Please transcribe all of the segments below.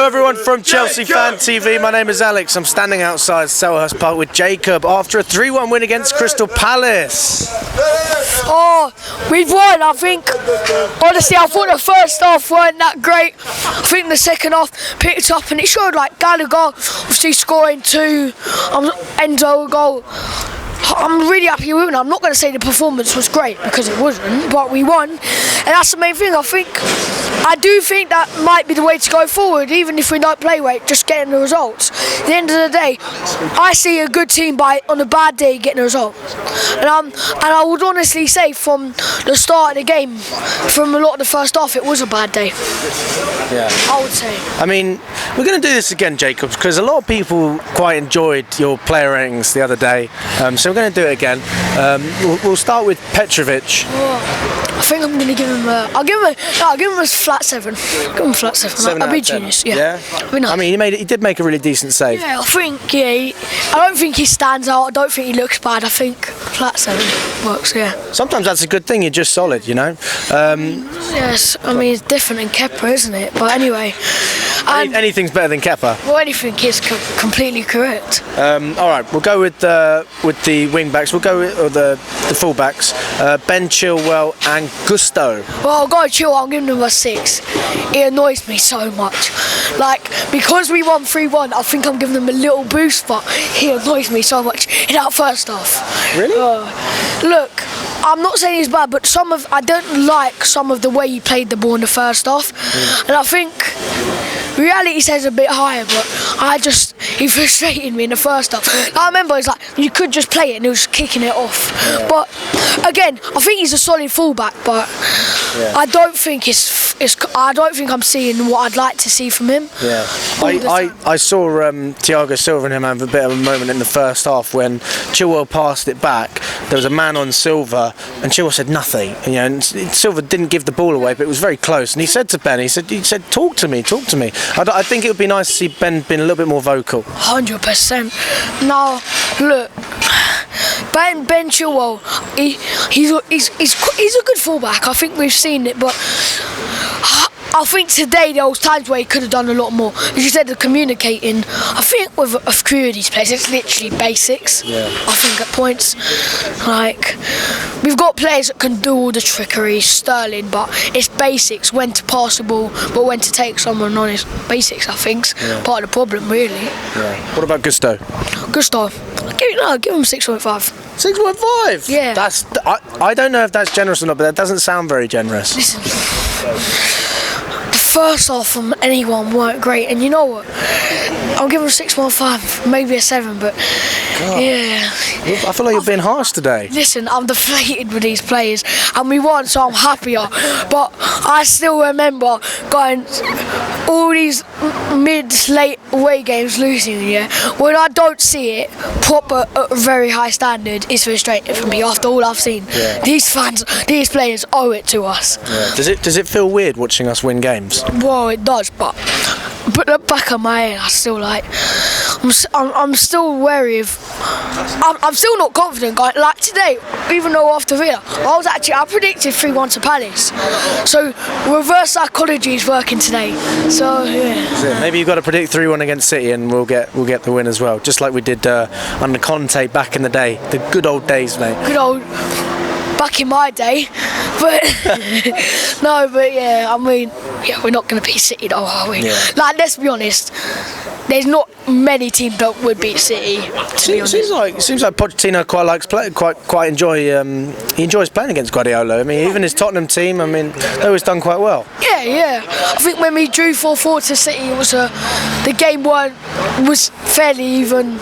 Hello everyone from Chelsea Fan TV. My name is Alex. I'm standing outside Selhurst Park with Jacob after a 3-1 win against Crystal Palace. Oh, we've won, I think. Honestly, I thought the first half weren't that great. I think the second half picked up and it showed, like Gallagher obviously scoring 2, Enzo a goal. I'm really happy with it. I'm not going to say the performance was great because it wasn't, but we won, and that's the main thing. I do think that might be the way to go forward, even if we don't play great, just getting the results. At the end of the day, I see a good team on a bad day getting a result, and I would honestly say from the start of the game, from a lot of the first half, it was a bad day. Yeah, I would say. I mean, we're going to do this again, Jacob, because a lot of people quite enjoyed your player ratings the other day. So we're going to do it again. We'll start with Petrovic. I think I'm going to give him I'll give him a flat 7. Give him a flat 7. I'll be genius. Yeah. Nice. I mean, he did make a really decent save. Yeah, I don't think he stands out. I don't think he looks bad. I think flat 7 works. Yeah. Sometimes that's a good thing. You're just solid, you know. Yes. I mean, it's different in Kepa, isn't it? But anyway. Anything's better than Kepa. Well, anything is completely correct. All right, we'll go with the wing backs. We'll go with the fullbacks. Ben Chilwell and Gusto. Well, I'll go Chilwell. I'm giving him a 6. It annoys me so much. Like, because we won 3-1, I think I'm giving him a little boost, but he annoys me so much in that first half. Really? Look, I'm not saying he's bad, but I don't like some of the way he played the ball in the first half, and I think reality says a bit higher, but he frustrated me in the first half. I remember it's like you could just play it and he was kicking it off. Yeah. But again, I think he's a solid fullback, but I don't think I don't think I'm seeing what I'd like to see from him. Yeah, I saw Thiago Silva and him have a bit of a moment in the first half when Chilwell passed it back. There was a man on Silva and Chilwell said nothing. And Silva didn't give the ball away, but it was very close. And he said to Ben, he said, talk to me. I think it would be nice to see Ben being a little bit more vocal. 100%. Now, look, Ben Chilwell, he's a good fullback. I think we've seen it, but I think today there was times where he could have done a lot more. As you said, the communicating, I think with a few of these players, it's literally basics. Yeah. I think at points, like, we've got players that can do all the trickery, Sterling, but it's basics, when to pass the ball, but when to take someone on. It's basics, I think, part of the problem, really. Yeah. What about Gusto? Gusto, give him 6.5. 6.5? Yeah. I don't know if that's generous or not, but that doesn't sound very generous. Listen, first half from anyone weren't great, and you know what? I'll give him a 6.5, maybe a 7, but God. Yeah. I feel like you're being harsh today. Listen, I'm deflated with these players, and we won, so I'm happier. But I still remember going all these late away games losing. Yeah, when I don't see it proper at a very high standard, it's frustrating for me. After all I've seen, these fans, these players owe it to us. Yeah. Does it feel weird watching us win games? Well, it does, but the back of my head, I still I'm still wary of. I'm still not confident. Like today, even though after Villa, I predicted 3-1 to Palace. So reverse psychology is working today. So yeah. Maybe you've got to predict 3-1 against City, and we'll get the win as well, just like we did under Conte back in the day, the good old days, mate. Good old. Back in my day, but no, but yeah, I mean, we're not going to beat City though, are we? Yeah. Like, let's be honest, there's not many teams that would beat City. Seems like Pochettino quite enjoys playing against Guardiola. I mean, even his Tottenham team, I mean, they always done quite well. Yeah. I think when we drew 4-4 to City, it was the game was fairly even.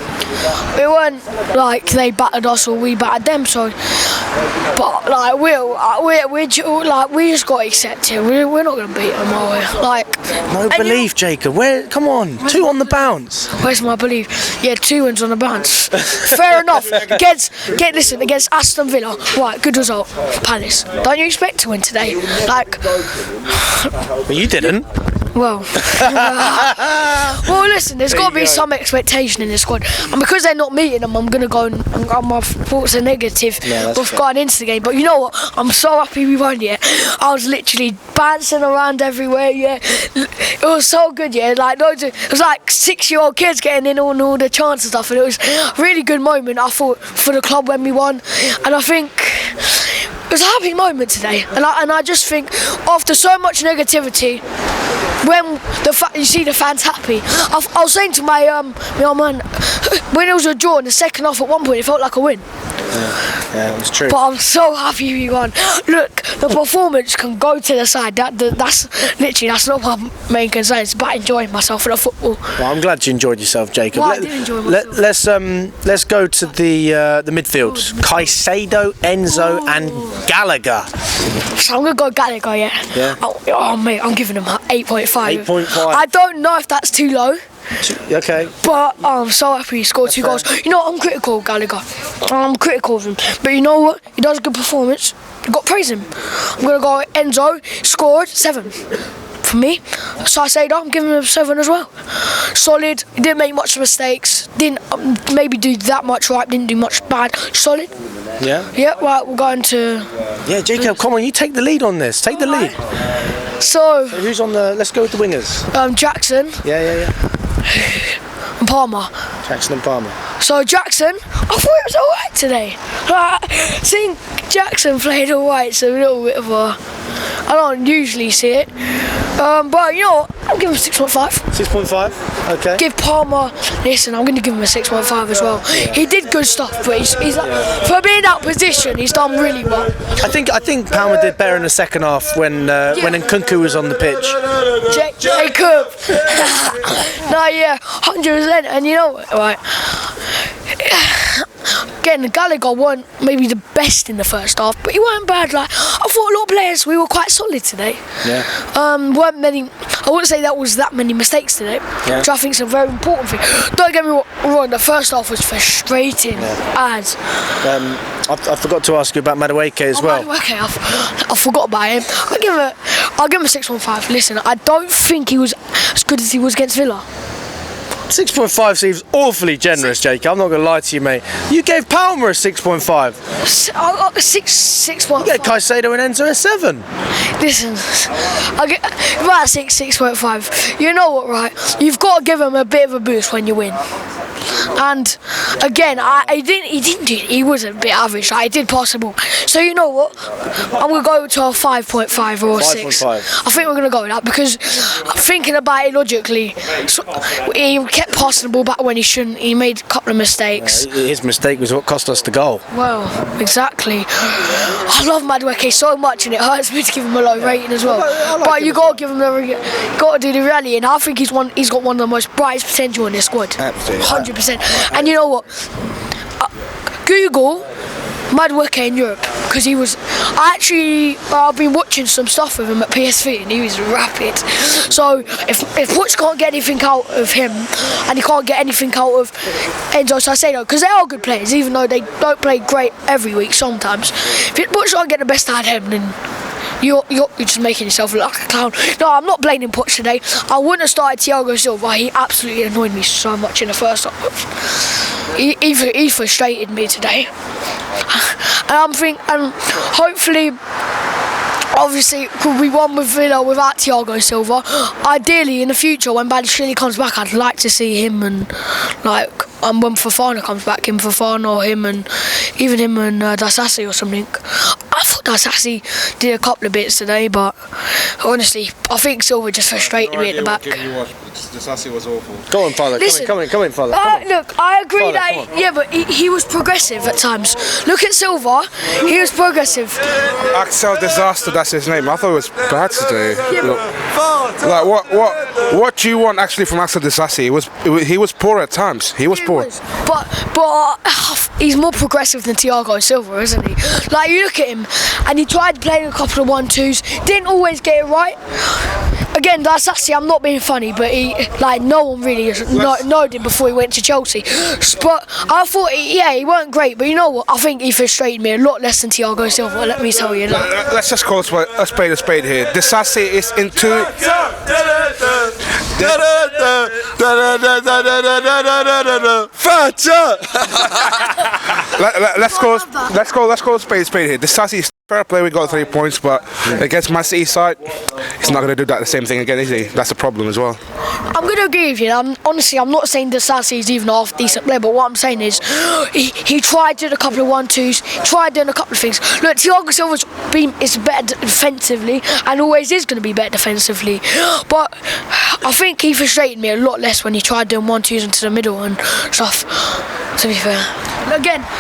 It weren't like they battered us or we battered them. So. But like we just got to accept it. We're not going to beat them, are we? Like, no belief, Jacob. Come on, 2 on the bounce. Where's my belief? Yeah, 2 wins on the bounce. Fair enough. Against Aston Villa, right? Good result. Palace. Don't you expect to win today? Like, but you didn't. Well, listen. listen, there's got to be some expectation in this squad, and because they're not meeting them, I'm gonna go and my thoughts are negative with going into the game. But you know what? I'm so happy we won. Yeah, I was literally bouncing around everywhere. Yeah, it was so good. Yeah, like it was like 6-year-old kids getting in on all the chants and stuff, and it was a really good moment. I thought for the club when we won, and I think it was a happy moment today. And I just think after so much negativity, when you see the fans happy, I was saying to my old man, when it was a draw in the second half at one point, it felt like a win. Yeah, it was true. But I'm so happy we won. Look, the performance can go to the side. That's not my main concern. It's about enjoying myself in the football. Well, I'm glad you enjoyed yourself, Jacob. Well, I did enjoy myself. Let's go to the midfield. Caicedo, Enzo, and Gallagher. So I'm gonna go Gallagher. Yeah. Oh mate, I'm giving him 8.5. 8.5. I don't know if that's too low. Okay. But I'm so happy he scored 2 goals. You know what? I'm critical of Gallagher. I'm critical of him. But you know what? He does a good performance. You've got to praise him. I'm going to go Enzo. Scored 7. For me. So I say that I'm giving him a 7 as well. Solid. He didn't make much mistakes. Didn't maybe do that much right. Didn't do much bad. Solid. Yeah? Yeah, right. We're going to... Yeah, Jacob, come on. You take the lead on this. Take the lead. So who's on the... Let's go with the wingers. Jackson. Yeah. And Palmer. Jackson and Palmer. So Jackson, I thought it was alright today. Like, seeing Jackson played alright, so a little bit of a... I don't usually see it. But you know what? I'll give him 6.5. 6.5? Okay. Give Palmer... Listen, I'm going to give him a 6.5 as well. Yeah. He did good stuff, but he's like, for being out of position, he's done really well. I think Palmer did better in the second half when Nkunku was on the pitch. Jacob! No, yeah, 100%. And you know what, right? Again, Gallagher weren't maybe the best in the first half, but he weren't bad. Like, I thought a lot of players, we were quite solid today. Yeah. Weren't many. I wouldn't say that was that many mistakes today, which I think is a very important thing. Don't get me wrong, the first half was frustrating as. I forgot to ask you about Madueke as well. Madueke, I forgot about him. I'll give him a 6.5. Listen, I don't think he was as good as he was against Villa. 6.5 seems awfully generous, Jake. I'm not going to lie to you, mate. You gave Palmer a 6.5. I got 6.5. You gave Caicedo and Enzo a 7. Listen, I get about 6.5. You know what, right? You've got to give him a bit of a boost when you win. And again, he was a bit average. Like, he did pass the ball. So you know what? I'm gonna go to a 5.5 or a 6. 5.5. I think we're gonna go with that because thinking about it logically, he kept passing the ball back when he shouldn't. He made a couple of mistakes. His mistake was what cost us the goal. Well, exactly. I love Madueke so much, and it hurts me to give him a low rating as well. But you gotta give him gotta do the reality, and I think he's got one of the most brightest potential in this squad. Absolutely. 100%. And you know what? Google Madueke in Europe, because he was... I've been watching some stuff with him at PSV and he was rapid. So if Poch can't get anything out of him and he can't get anything out of Enzo Caicedo, because they are good players, even though they don't play great every week sometimes, if Poch can't get the best out of him, then you're just making yourself look like a clown. No, I'm not blaming Poch today. I wouldn't have started Thiago Silva. He absolutely annoyed me so much in the first half. He frustrated me today. And hopefully, obviously, we won with Villa without Thiago Silva. Ideally, in the future, when Balotelli comes back, I'd like to see him and when Fofana comes back, him Fofana or him and even him and Dasasi or something. I thought Dasasi did a couple of bits today, but honestly, I think Silva just frustrated me at the back. Dasasi was awful. Go on, Father. Listen, come in, Father. Look, I agree Father, that, yeah, but he was progressive at times. Look at Silva, he was progressive. Axel Disaster, that's his name. I thought it was bad today. Yeah, like what do you want actually from Axel Disasi? He was poor at times. He was poor. But he's more progressive than Thiago Silva, isn't he? Like, you look at him, and he tried playing a couple of 1-2s, didn't always get it right. Again, that's actually, I'm not being funny, but no one really knowed him before he went to Chelsea. But I thought, he weren't great, but you know what? I think he frustrated me a lot less than Thiago Silva, let me tell you that. Let's just call a spade here. Disasi is into... Let's call spade here. Disasi is fair play. We got 3 points, but against Man City side, he's not gonna do that the same thing again, is he? That's a problem as well. I'm going to agree with you. Honestly, I'm not saying Disasi is even a half decent player, but what I'm saying is he tried doing a couple of 1-2s, tried doing a couple of things. Look, Thiago Silva's is better defensively and always is going to be better defensively. But I think he frustrated me a lot less when he tried doing 1-2s into the middle and stuff, to be fair. Again,